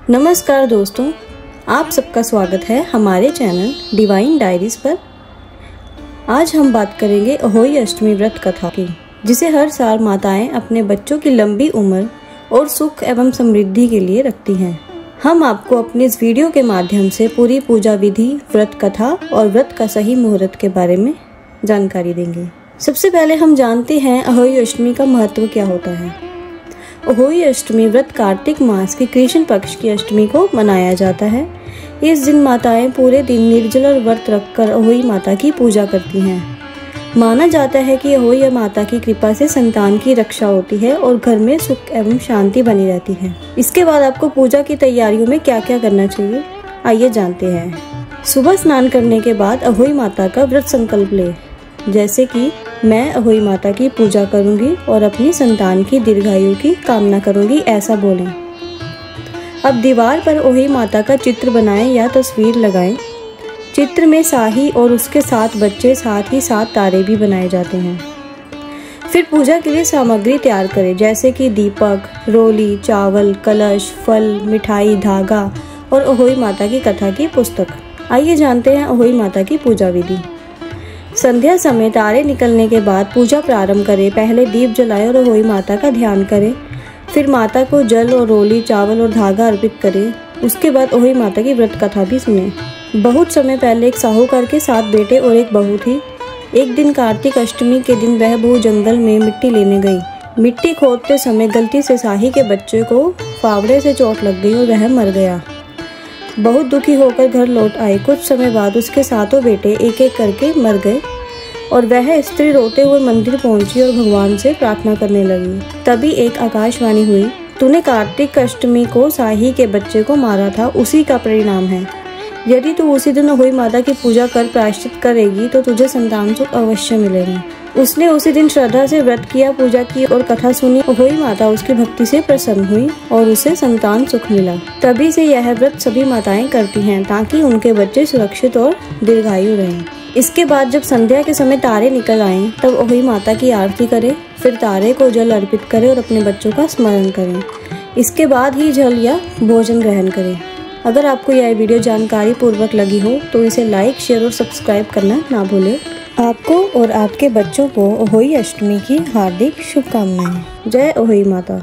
नमस्कार दोस्तों, आप सबका स्वागत है हमारे चैनल डिवाइन डायरीज पर। आज हम बात करेंगे अहोई अष्टमी व्रत कथा की, जिसे हर साल माताएं अपने बच्चों की लंबी उम्र और सुख एवं समृद्धि के लिए रखती हैं। हम आपको अपने इस वीडियो के माध्यम से पूरी पूजा विधि, व्रत कथा और व्रत का सही मुहूर्त के बारे में जानकारी देंगे। सबसे पहले हम जानते हैं अहोई अष्टमी का महत्व क्या होता है। अहोई अष्टमी व्रत कार्तिक मास की कृष्ण पक्ष की अष्टमी को मनाया जाता है। इस दिन माताएं पूरे दिन निर्जल और व्रत रखकर अहोई माता की पूजा करती हैं। माना जाता है कि अहोई माता की कृपा से संतान की रक्षा होती है और घर में सुख एवं शांति बनी रहती है। इसके बाद आपको पूजा की तैयारियों में क्या क्या करना चाहिए, आइए जानते हैं। सुबह स्नान करने के बाद अहोई माता का व्रत संकल्प ले, जैसे कि मैं अहोई माता की पूजा करूंगी और अपनी संतान की दीर्घायु की कामना करूंगी, ऐसा बोलें। अब दीवार पर अहोई माता का चित्र बनाएं या तस्वीर लगाएं। चित्र में शाही और उसके 7 बच्चे, साथ ही 7 तारे भी बनाए जाते हैं। फिर पूजा के लिए सामग्री तैयार करें, जैसे कि दीपक, रोली, चावल, कलश, फल, मिठाई, धागा और अहोई माता की कथा की पुस्तक। आइए जानते हैं अहोई माता की पूजा विधि। संध्या समय तारे निकलने के बाद पूजा प्रारंभ करें। पहले दीप जलाएं और अहोई माता का ध्यान करें। फिर माता को जल और रोली, चावल और धागा अर्पित करें। उसके बाद अहोई माता की व्रत कथा भी सुनें। बहुत समय पहले एक साहूकार के 7 बेटे और एक बहू थी। एक दिन कार्तिक अष्टमी के दिन वह बहू जंगल में मिट्टी लेने गई। मिट्टी खोदते समय गलती से शाही के बच्चे को फावड़े से चोट लग गई और वह मर गया। बहुत दुखी होकर घर लौट आए। कुछ समय बाद उसके 7 बेटे एक एक करके मर गए और वह स्त्री रोते हुए मंदिर पहुंची और भगवान से प्रार्थना करने लगी। तभी एक आकाशवाणी हुई, तूने कार्तिक अष्टमी को शाही के बच्चे को मारा था, उसी का परिणाम है। यदि तू उसी दिन अहोई माता की पूजा कर प्रायश्चित करेगी तो तुझे संतान सुख अवश्य मिलेगा। उसने उसी दिन श्रद्धा से व्रत किया, पूजा की और कथा सुनी। अहोई माता उसकी भक्ति से प्रसन्न हुई और उसे संतान सुख मिला। तभी से यह व्रत सभी माताएं करती हैं, ताकि उनके बच्चे सुरक्षित और दीर्घायु रहें। इसके बाद जब संध्या के समय तारे निकल आएं, तब अहोई माता की आरती करें। फिर तारे को जल अर्पित करें और अपने बच्चों का स्मरण करें। इसके बाद ही जल या भोजन ग्रहण करें। अगर आपको यह वीडियो जानकारी पूर्वक लगी हो तो इसे लाइक, शेयर और सब्सक्राइब करना ना भूलें। आपको और आपके बच्चों को अहोई अष्टमी की हार्दिक शुभकामनाएं। जय अहोई माता।